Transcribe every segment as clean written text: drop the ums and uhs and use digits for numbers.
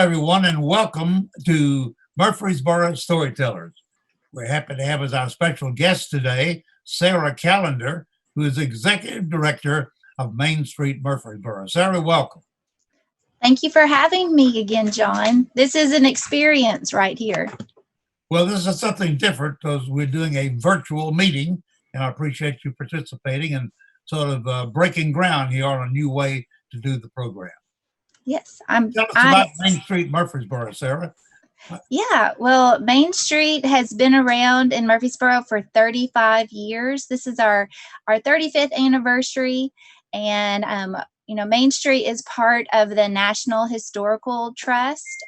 everyone, and welcome to Murfreesboro Storytellers. We're happy to have as our special guest today, Sarah Callender, who is Executive Director of Main Street Murfreesboro. Sarah, welcome. Thank you for having me again, John. This is an experience right here. Well, this is something different because we're doing a virtual meeting, and I appreciate you participating and sort of breaking ground here on a new way to do the program. Yes, Tell us about Main Street Murfreesboro, Sarah. Yeah, well, Main Street has been around in Murfreesboro for 35 years. This is our 35th anniversary, and Main Street is part of the National Historical Trust.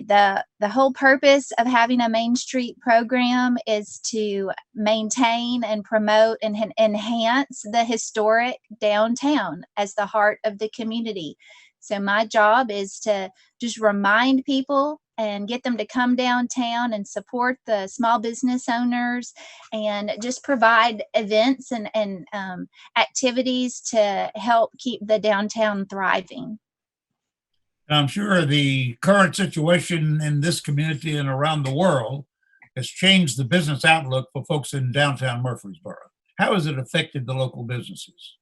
The whole purpose of having a Main Street program is to maintain and promote and enhance the historic downtown as the heart of the community. So my job is to just remind people and get them to come downtown and support the small business owners and just provide events and activities to help keep the downtown thriving. I'm sure the current situation in this community and around the world has changed the business outlook for folks in downtown Murfreesboro. How has it affected the local businesses?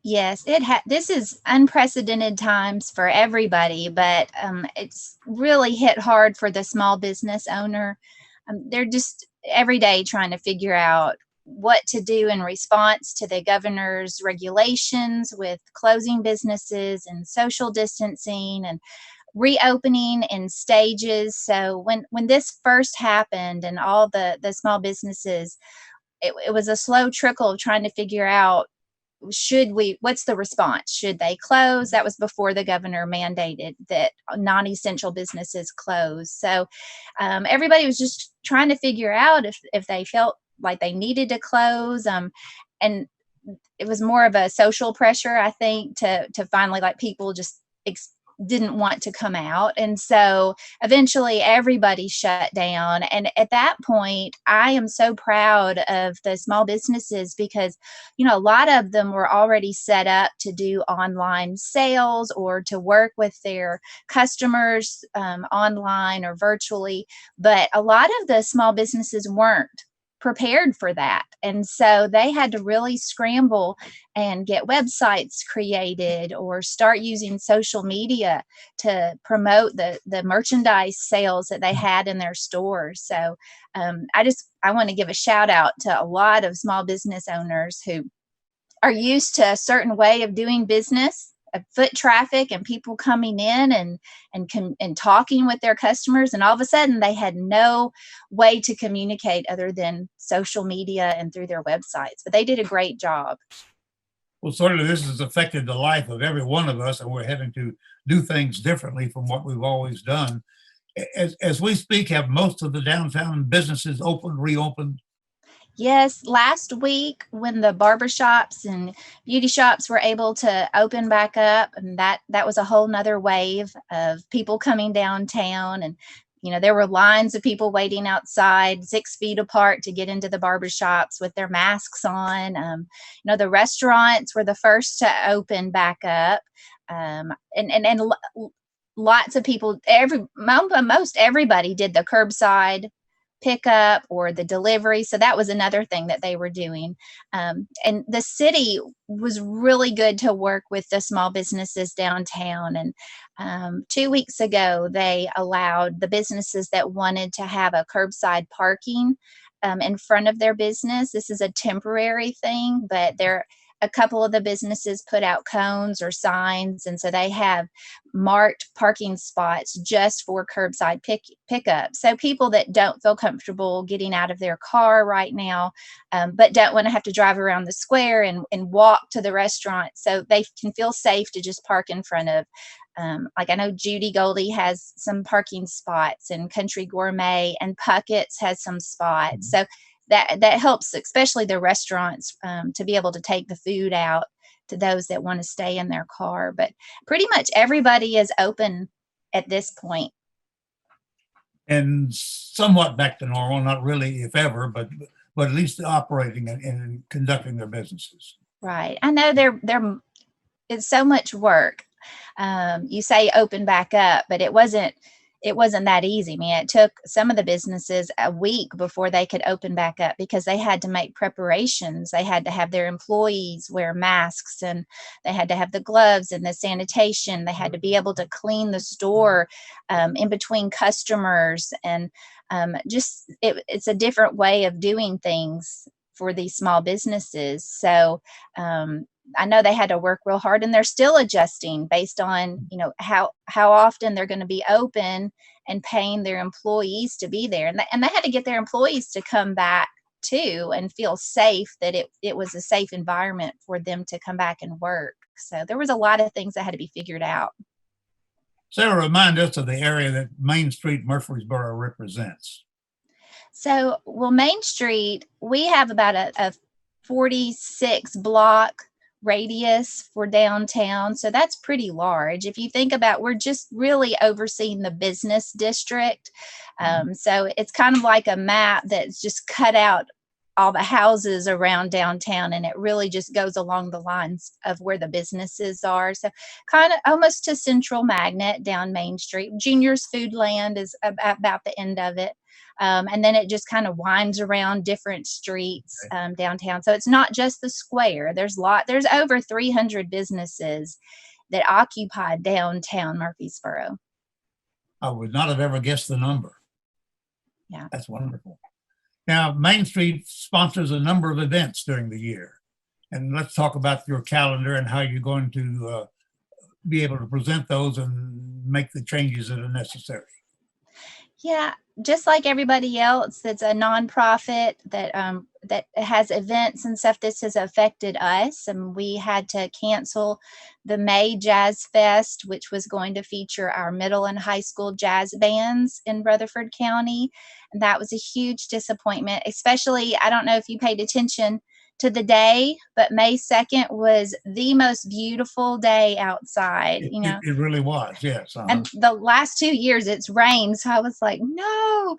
Yes, this is unprecedented times for everybody, but it's really hit hard for the small business owner. They're just every day trying to figure out what to do in response to the governor's regulations with closing businesses and social distancing and reopening in stages. So when this first happened and all the small businesses, it was a slow trickle of trying to figure out, what's the response? Should they close? That was before the governor mandated that non-essential businesses close. So everybody was just trying to figure out if they felt like they needed to close. And it was more of a social pressure, I think, to finally, like, people just didn't want to come out. And so eventually everybody shut down. And at that point, I am so proud of the small businesses because, a lot of them were already set up to do online sales or to work with their customers online or virtually. But a lot of the small businesses weren't prepared for that. And so they had to really scramble and get websites created or start using social media to promote the merchandise sales that they had in their stores. So I want to give a shout out to a lot of small business owners who are used to a certain way of doing business, foot traffic and people coming in and talking with their customers, and all of a sudden they had no way to communicate other than social media and through their websites. But they did a great job. Well, certainly this has affected the life of every one of us, and we're having to do things differently from what we've always done. As we speak, have most of the downtown businesses reopened? Yes, last week when the barbershops and beauty shops were able to open back up, and that was a whole nother wave of people coming downtown. And there were lines of people waiting outside 6 feet apart to get into the barbershops with their masks on. The restaurants were the first to open back up. And lots of people, most everybody did the curbside pickup or the delivery. So that was another thing that they were doing. And the city was really good to work with the small businesses downtown. And 2 weeks ago, they allowed the businesses that wanted to have a curbside parking in front of their business. This is a temporary thing, but a couple of the businesses put out cones or signs, and so they have marked parking spots just for curbside pickup. So people that don't feel comfortable getting out of their car right now, but don't want to have to drive around the square and walk to the restaurant, so they can feel safe to just park in front of. Like I know Judy Goldie has some parking spots, and Country Gourmet and Puckett's has some spots. So that helps, especially the restaurants, to be able to take the food out to those that want to stay in their car. But pretty much everybody is open at this point. And somewhat back to normal, not really if ever, but at least operating and conducting their businesses. Right. I know it's so much work You say open back up, but it wasn't that easy. I mean, it took some of the businesses a week before they could open back up because they had to make preparations. They had to have their employees wear masks, and they had to have the gloves and the sanitation. They had to be able to clean the store in between customers, and it's a different way of doing things for these small businesses. So I know they had to work real hard, and they're still adjusting based on, how often they're going to be open and paying their employees to be there. And they had to get their employees to come back too and feel safe, that it was a safe environment for them to come back and work. So there was a lot of things that had to be figured out. Sarah, remind us of the area that Main Street Murfreesboro represents. So, well, Main Street, we have about a 46 block radius for downtown. So that's pretty large. If you think about, we're just really overseeing the business district. So it's kind of like a map that's just cut out all the houses around downtown, and it really just goes along the lines of where the businesses are. So kind of almost to Central Magnet down Main Street. Junior's Foodland is about the end of it. And then it just kind of winds around different streets downtown. So it's not just the square. There's over 300 businesses that occupy downtown Murfreesboro. I would not have ever guessed the number. Yeah. That's wonderful. Now, Main Street sponsors a number of events during the year. And let's talk about your calendar and how you're going to be able to present those and make the changes that are necessary. Yeah, just like everybody else that's a nonprofit that has events and stuff, this has affected us. And we had to cancel the May Jazz Fest, which was going to feature our middle and high school jazz bands in Rutherford County. And that was a huge disappointment, especially, I don't know if you paid attention to the day, but May 2nd was the most beautiful day outside, It really was, yes. And the last 2 years it's rained. So I was like, no.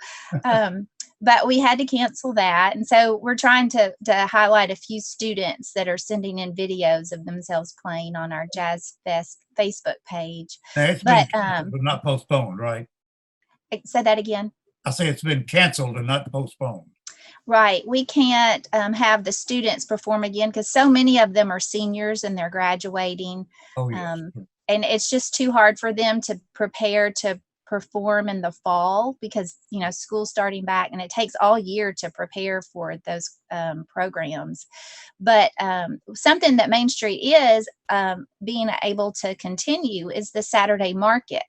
But we had to cancel that. And so we're trying to highlight a few students that are sending in videos of themselves playing on our Jazz Fest Facebook page. Now, it's been canceled, but not postponed, right? Say that again. I say it's been canceled and not postponed. Right. We can't have the students perform again because so many of them are seniors and they're graduating. Oh, yes. And it's just too hard for them to prepare to perform in the fall because, school's starting back, and it takes all year to prepare for those programs. But something that Main Street is being able to continue is the Saturday market.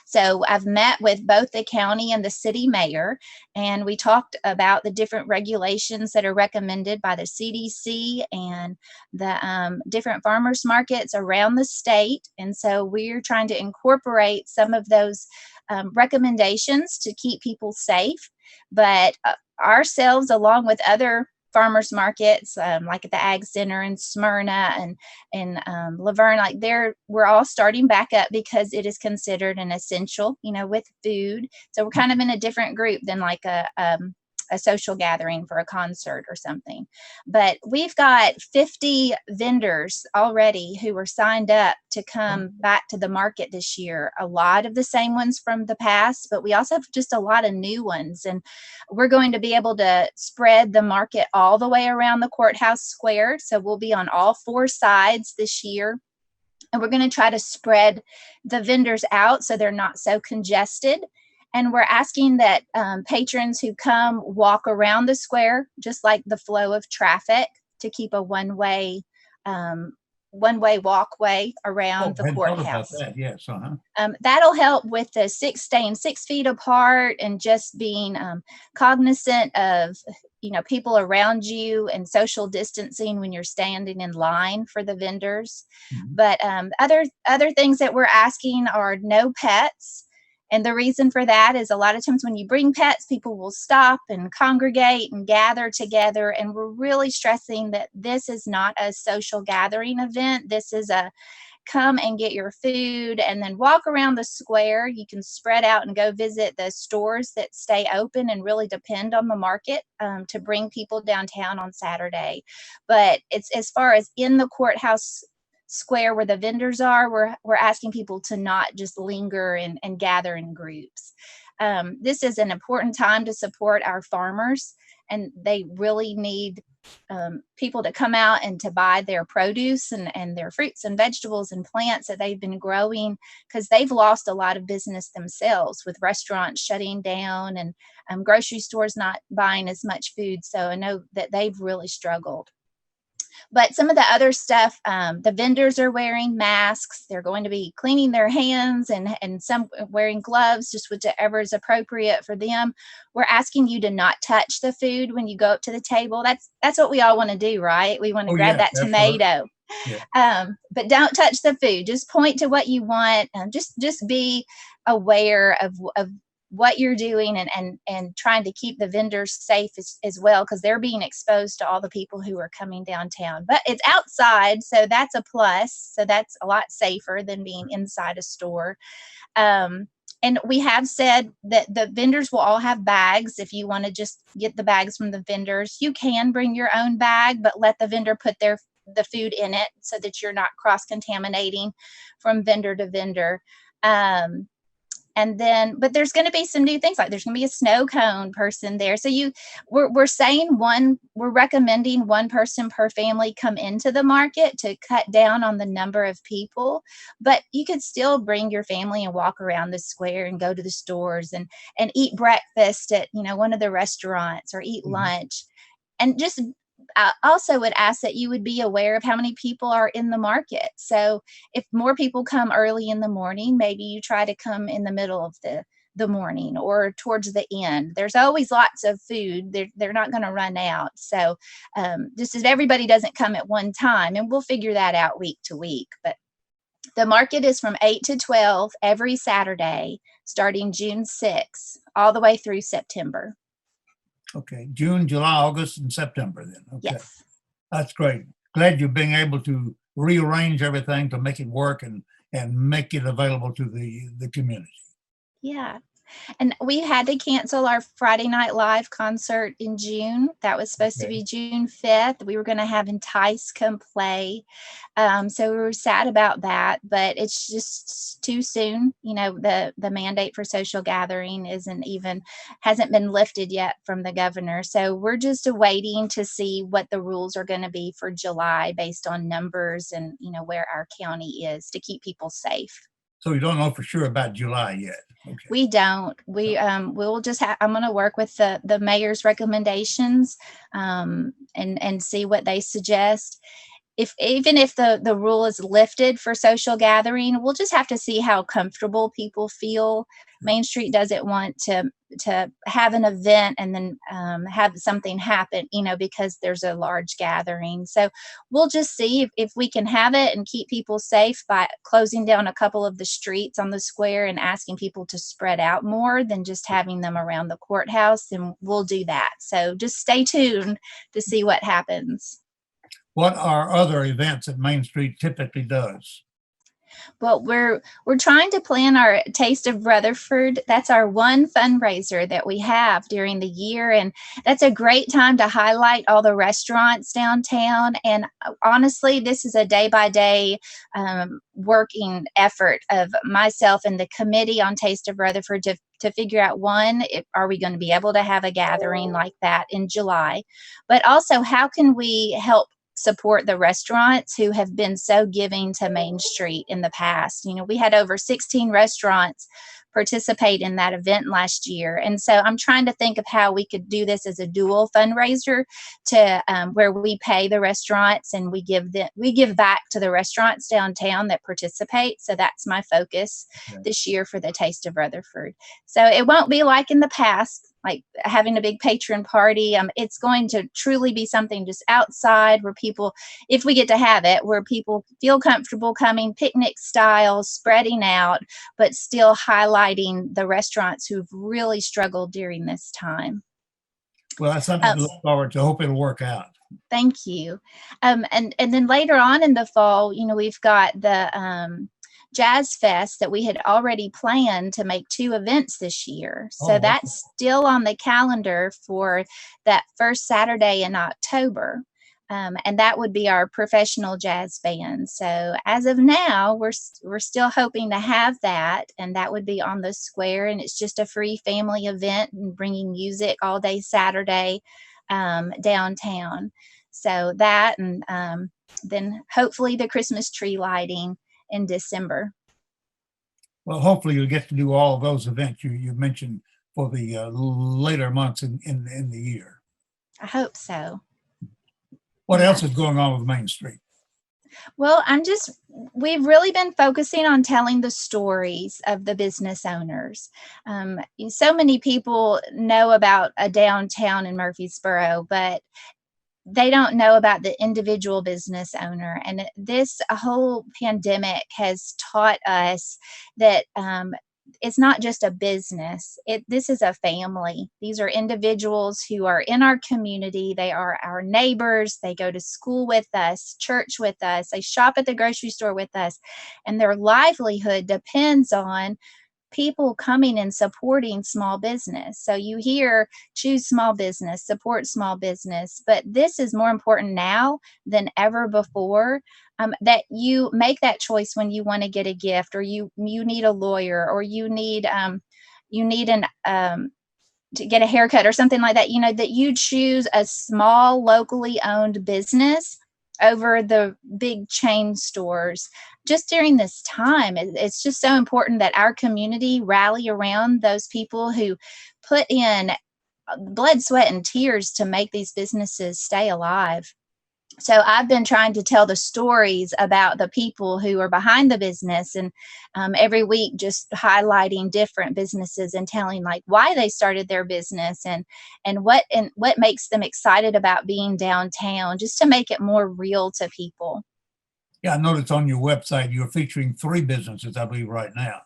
So I've met with both the county and the city mayor, and we talked about the different regulations that are recommended by the CDC and the different farmers markets around the state. And so we're trying to incorporate some of those recommendations to keep people safe. But ourselves, along with other farmers markets like at the Ag Center in Smyrna and Laverne, we're all starting back up because it is considered an essential, with food. So we're kind of in a different group than like a social gathering for a concert or something. But we've got 50 vendors already who were signed up to come back to the market this year. A lot of the same ones from the past, but we also have just a lot of new ones. And we're going to be able to spread the market all the way around the courthouse square. So we'll be on all 4 sides this year. And we're going to try to spread the vendors out so they're not so congested. And we're asking that patrons who come walk around the square, just like the flow of traffic, to keep a one-way walkway around the courthouse. That. Yes, that'll help with the staying 6 feet apart and just being cognizant of people around you and social distancing when you're standing in line for the vendors. Mm-hmm. But other things that we're asking are no pets. And the reason for that is a lot of times when you bring pets, people will stop and congregate and gather together. And we're really stressing that this is not a social gathering event. This is a come and get your food and then walk around the square. You can spread out and go visit the stores that stay open and really depend on the market to bring people downtown on Saturday. But it's as far as in the courthouse square where the vendors are, we're asking people to not just linger and gather in groups. This is an important time to support our farmers, and they really need people to come out and to buy their produce and their fruits and vegetables and plants that they've been growing, because they've lost a lot of business themselves with restaurants shutting down and grocery stores not buying as much food. So I know that they've really struggled. But some of the other stuff, the vendors are wearing masks. They're going to be cleaning their hands and some wearing gloves, just whichever is appropriate for them. We're asking you to not touch the food when you go up to the table. That's what we all want to do, right? We want to Oh, grab yes, that absolutely. tomato. Yeah. But don't touch the food. Just point to what you want. Just be aware of what you're doing and trying to keep the vendors safe as well, because they're being exposed to all the people who are coming downtown. But it's outside, so that's a plus. So that's a lot safer than being inside a store. Um, and we have said that the vendors will all have bags. If you want to just get the bags from the vendors, you can bring your own bag, but let the vendor put the food in it so that you're not cross contaminating from vendor to vendor. And then, but there's going to be some new things, like there's going to be a snow cone person there. So we're saying we're recommending one person per family come into the market to cut down on the number of people, but you could still bring your family and walk around the square and go to the stores and eat breakfast at, one of the restaurants, or eat Mhm. lunch. And just also would ask that you would be aware of how many people are in the market. So if more people come early in the morning, maybe you try to come in the middle of the morning or towards the end. There's always lots of food. They're not going to run out. So just as everybody doesn't come at one time, and we'll figure that out week to week. But the market is from 8 to 12 every Saturday, starting June 6th, all the way through September. Okay. June, July, August, and September then. Okay. Yes. That's great. Glad you're being able to rearrange everything to make it work and make it available to the community. Yeah. And we had to cancel our Friday Night Live concert in June. That was supposed to Okay. be June 5th. We were going to have Entice come play. So we were sad about that, but it's just too soon. The mandate for social gathering hasn't been lifted yet from the governor. So we're just waiting to see what the rules are going to be for July based on numbers and, where our county is, to keep people safe. So you don't know for sure about July yet. Okay. We don't. We'll just I'm going to work with the mayor's recommendations, and see what they suggest. Even if the rule is lifted for social gathering, we'll just have to see how comfortable people feel. Main Street doesn't want to have an event and then have something happen, because there's a large gathering. So we'll just see if we can have it and keep people safe by closing down a couple of the streets on the square and asking people to spread out more than just having them around the courthouse. And we'll do that. So just stay tuned to see what happens. What are other events that Main Street typically does? Well, we're trying to plan our Taste of Rutherford. That's our one fundraiser that we have during the year, and that's a great time to highlight all the restaurants downtown. And honestly, this is a day-by-day working effort of myself and the committee on Taste of Rutherford to figure out, are we going to be able to have a gathering like that in July? But also, how can we help support the restaurants who have been so giving to Main Street in the past? We had over 16 restaurants participate in that event last year. And so I'm trying to think of how we could do this as a dual fundraiser to where we pay the restaurants and we give back to the restaurants downtown that participate. So that's my focus this year for the Taste of Rutherford. So it won't be like in the past, like having a big patron party. It's going to truly be something just outside where people, if we get to have it, where people feel comfortable coming, picnic style, spreading out, but still highlighting the restaurants who've really struggled during this time. Well, that's something to look forward to. Hope it'll work out. Thank you. And then later on in the fall, we've got the Jazz Fest that we had already planned to make 2 events this year. So that's still on the calendar for that first Saturday in October. and that would be our professional jazz band. So as of now, we're still hoping to have that, and that would be on the square, and it's just a free family event and bringing music all day Saturday downtown. So that, and then hopefully the Christmas tree lighting in December. Well, hopefully you'll get to do all of those events you mentioned for the later months in the year. I hope so. What Yeah. else is going on with Main Street? Well, we've really been focusing on telling the stories of the business owners. So many people know about a downtown in Murfreesboro, but they don't know about the individual business owner. And this whole pandemic has taught us that it's not just a business. This is a family. These are individuals who are in our community. They are our neighbors. They go to school with us, church with us. They shop at the grocery store with us. And their livelihood depends on people coming and supporting small business. So you hear choose small business, support small business, but this is more important now than ever before. That you make that choice when you want to get a gift, or you need a lawyer, or you need an to get a haircut or something like that, that you choose a small locally owned business over the big chain stores. Just during this time, it's just so important that our community rally around those people who put in blood, sweat, and tears to make these businesses stay alive. So I've been trying to tell the stories about the people who are behind the business, and every week just highlighting different businesses and telling like why they started their business and what makes them excited about being downtown, just to make it more real to people. Yeah, I noticed on your website you're featuring 3 businesses, I believe, right now.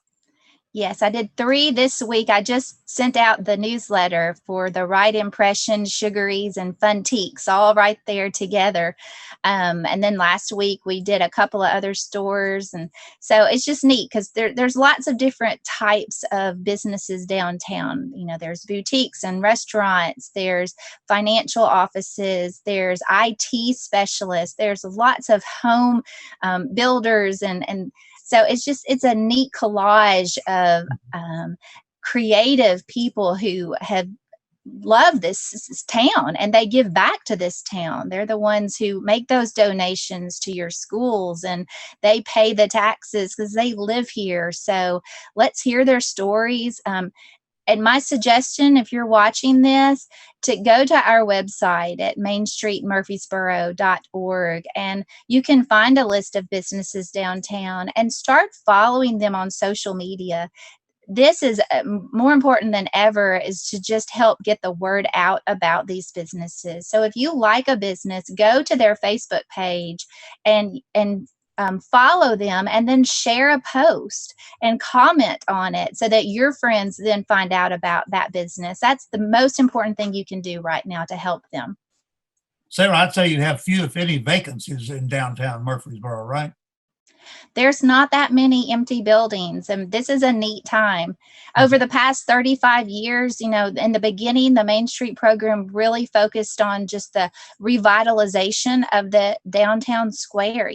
Yes, I did 3 this week. I just sent out the newsletter for the Right Impression, Sugaries, and Funtiques, all right there together. And then last week we did a couple of other stores. And so it's just neat because there's lots of different types of businesses downtown. There's boutiques and restaurants, there's financial offices, there's IT specialists, there's lots of home builders and so it's a neat collage of creative people who have loved this town, and they give back to this town. They're the ones who make those donations to your schools, and they pay the taxes because they live here. So let's hear their stories. And my suggestion, if you're watching this, to go to our website at mainstreetmurfreesboro.org, and you can find a list of businesses downtown and start following them on social media. This is more important than ever, is to just help get the word out about these businesses. So if you like a business, go to their Facebook page and follow them, and then share a post and comment on it so that your friends then find out about that business. That's the most important thing you can do right now to help them. Sarah, I'd say you have few, if any, vacancies in downtown Murfreesboro, right? There's not that many empty buildings, and this is a neat time. Over the past 35 years, in the beginning, the Main Street program really focused on just the revitalization of the downtown square,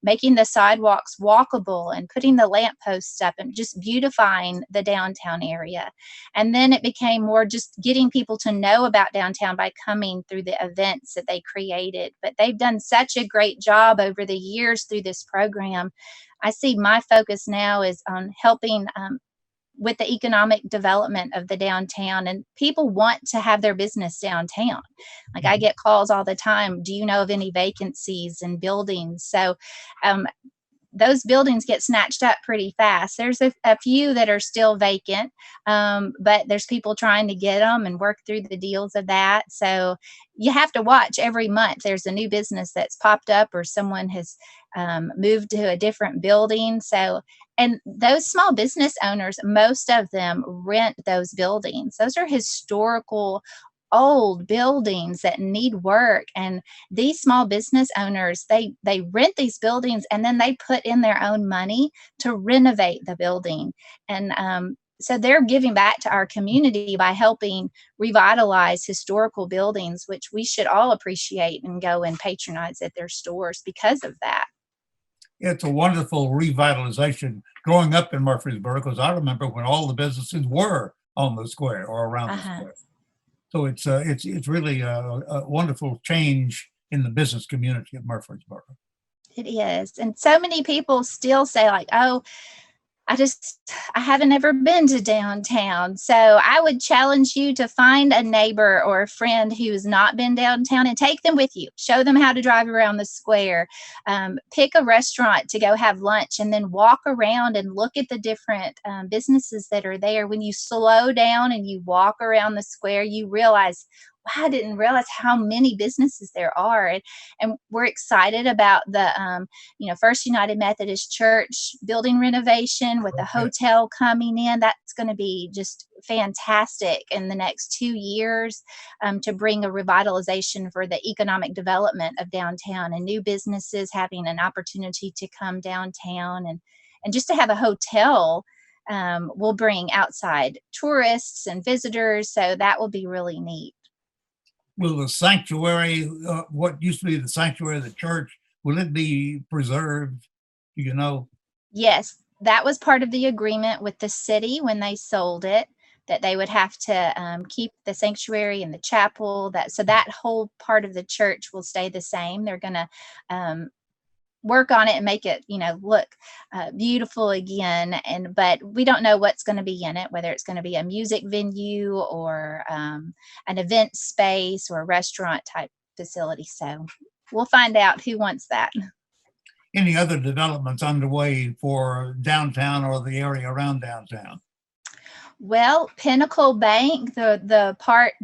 making the sidewalks walkable and putting the lampposts up and just beautifying the downtown area. And then it became more just getting people to know about downtown by coming through the events that they created. But they've done such a great job over the years through this program. I see my focus now is on helping with the economic development of the downtown, and people want to have their business downtown. Like I get calls all the time. Do you know of any vacancies in buildings? So those buildings get snatched up pretty fast. There's a few that are still vacant, but there's people trying to get them and work through the deals of that. So you have to watch every month. There's a new business that's popped up, or someone has moved to a different building. So, and those small business owners, most of them rent those buildings. Those are historical old buildings that need work, and these small business owners, they rent these buildings, and then they put in their own money to renovate the building. And so they're giving back to our community by helping revitalize historical buildings, which we should all appreciate and go and patronize at their stores because of that. It's a wonderful revitalization growing up in Murfreesboro, because I remember when all the businesses were on the square or around the Uh-huh. square. So it's really a wonderful change in the business community of Murfreesboro. It is. And so many people still say, like, oh, I haven't ever been to downtown. So I would challenge you to find a neighbor or a friend who's not been downtown and take them with you. Show them how to drive around the square. Pick a restaurant to go have lunch and then walk around and look at the different businesses that are there. When you slow down and you walk around the square, you realize, wow, I didn't realize how many businesses there are. And we're excited about the First United Methodist Church building renovation with the Okay. hotel coming in. That's going to be just fantastic in the next 2 years, to bring a revitalization for the economic development of downtown, and new businesses having an opportunity to come downtown, and just to have a hotel will bring outside tourists and visitors. So that will be really neat. Will the sanctuary, what used to be the sanctuary of the church, will it be preserved? Do you know? Yes, that was part of the agreement with the city when they sold it, that they would have to keep the sanctuary and the chapel. That whole part of the church will stay the same. They're going to work on it and make it, look beautiful again. But we don't know what's going to be in it, whether it's going to be a music venue or an event space or a restaurant type facility. So we'll find out who wants that. Any other developments underway for downtown or the area around downtown? Well, Pinnacle Bank, the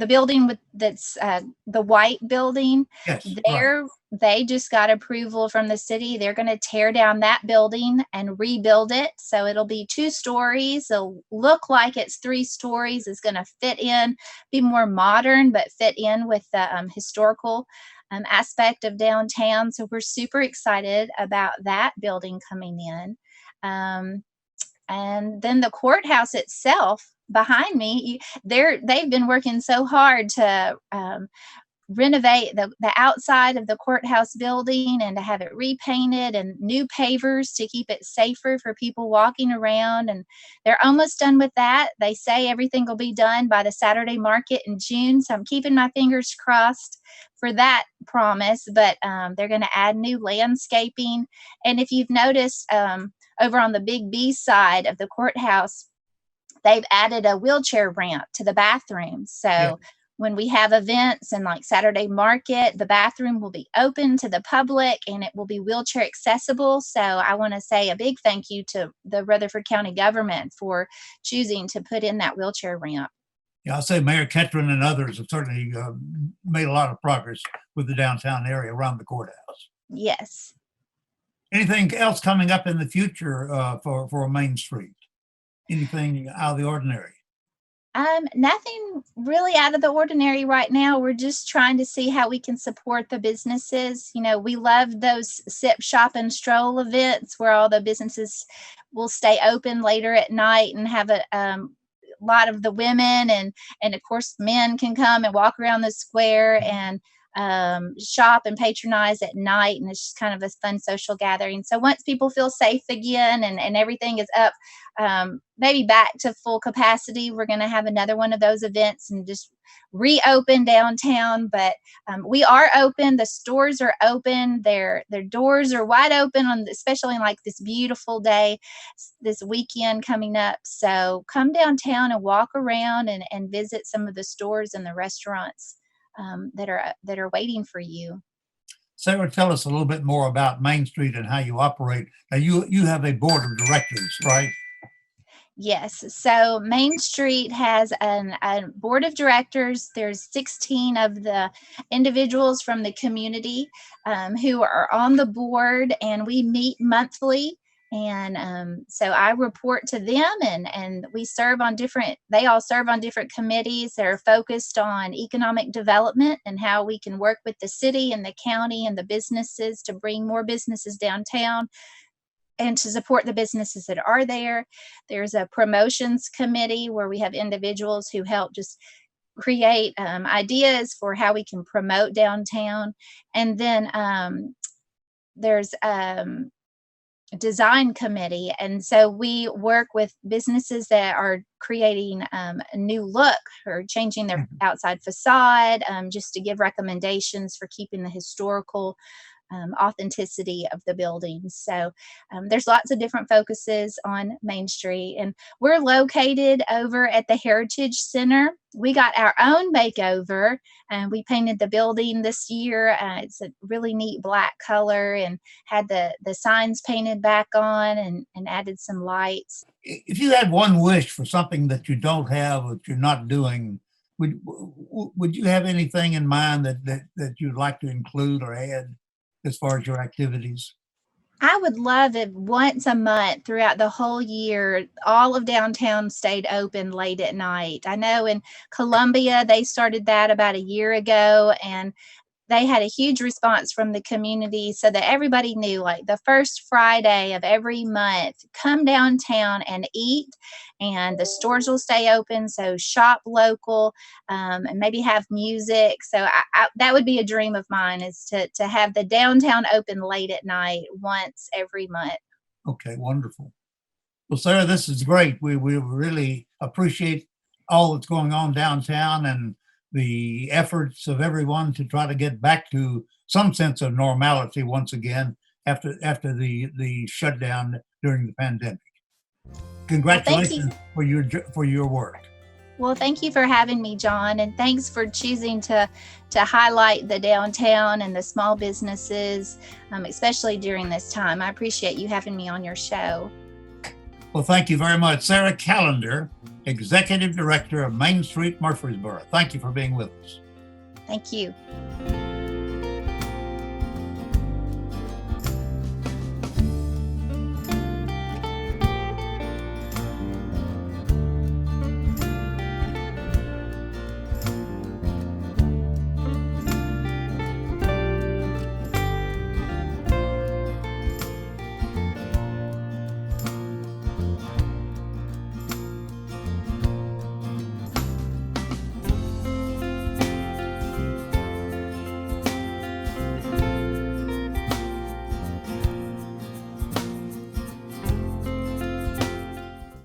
building that's the white building, Yes, right. they just got approval from the city. They're going to tear down that building and rebuild it. So it'll be 2 stories. It'll look like it's 3 stories. It's going to fit in, be more modern, but fit in with the historical aspect of downtown. So we're super excited about that building coming in. And then the courthouse itself behind me, they've been working so hard to renovate the outside of the courthouse building and to have it repainted and new pavers to keep it safer for people walking around. And they're almost done with that. They say everything will be done by the Saturday market in June. So I'm keeping my fingers crossed for that promise. But they're going to add new landscaping. And if you've noticed, over on the Big B side of the courthouse, they've added a wheelchair ramp to the bathrooms. So Yeah. when we have events and like Saturday market, the bathroom will be open to the public and it will be wheelchair accessible. So I want to say a big thank you to the Rutherford County government for choosing to put in that wheelchair ramp. Yeah, I'll say Mayor Ketron and others have certainly made a lot of progress with the downtown area around the courthouse. Yes. Anything else coming up in the future for Main Street? Anything out of the ordinary? Nothing really out of the ordinary right now. We're just trying to see how we can support the businesses. We love those sip, shop, and stroll events where all the businesses will stay open later at night and have a lot of the women and of course men can come and walk around the square and shop and patronize at night, and it's just kind of a fun social gathering. So once people feel safe again and everything is up, maybe back to full capacity, we're going to have another one of those events and just reopen downtown. But we are open. The stores are open. Their doors are wide open especially on like this beautiful day, this weekend coming up. So come downtown and walk around and visit some of the stores and the restaurants that are waiting for you. Sarah, tell us a little bit more about Main Street and how you operate. Now, you have a board of directors, right? Yes. So Main Street has a board of directors. There's 16 of the individuals from the community who are on the board, and we meet monthly. And so I report to them, and they all serve on different committees that are focused on economic development and how we can work with the city and the county and the businesses to bring more businesses downtown. and to support the businesses that are there. There's a promotions committee where we have individuals who help just create ideas for how we can promote downtown. And then there's a design committee. And so we work with businesses that are creating a new look or changing their outside facade, just to give recommendations for keeping the historical authenticity of the buildings. So there's lots of different focuses on Main Street, and we're located over at the Heritage Center. We got our own makeover, and we painted the building this year. It's a really neat black color, and had the signs painted back on, and added some lights. If you had one wish for something that you don't have or that you're not doing, would you have anything in mind that you'd like to include or add as far as your activities? I would love it once a month throughout the whole year, all of downtown stayed open late at night. I know in Columbia, they started that about a year ago, and they had a huge response from the community so that everybody knew, like, the first Friday of every month, come downtown and eat, and the stores will stay open. So shop local, and maybe have music. So that would be a dream of mine, is to have the downtown open late at night once every month. Okay, wonderful. Well, Sarah, this is great. We really appreciate all that's going on downtown and the efforts of everyone to try to get back to some sense of normality once again after the shutdown during the pandemic. Well, thank you. Congratulations for your work. Well, thank you for having me, John, and thanks for choosing to highlight the downtown and the small businesses, especially during this time. I appreciate you having me on your show. Well, thank you very much. Sarah Callender, Executive Director of Main Street Murfreesboro. Thank you for being with us. Thank you.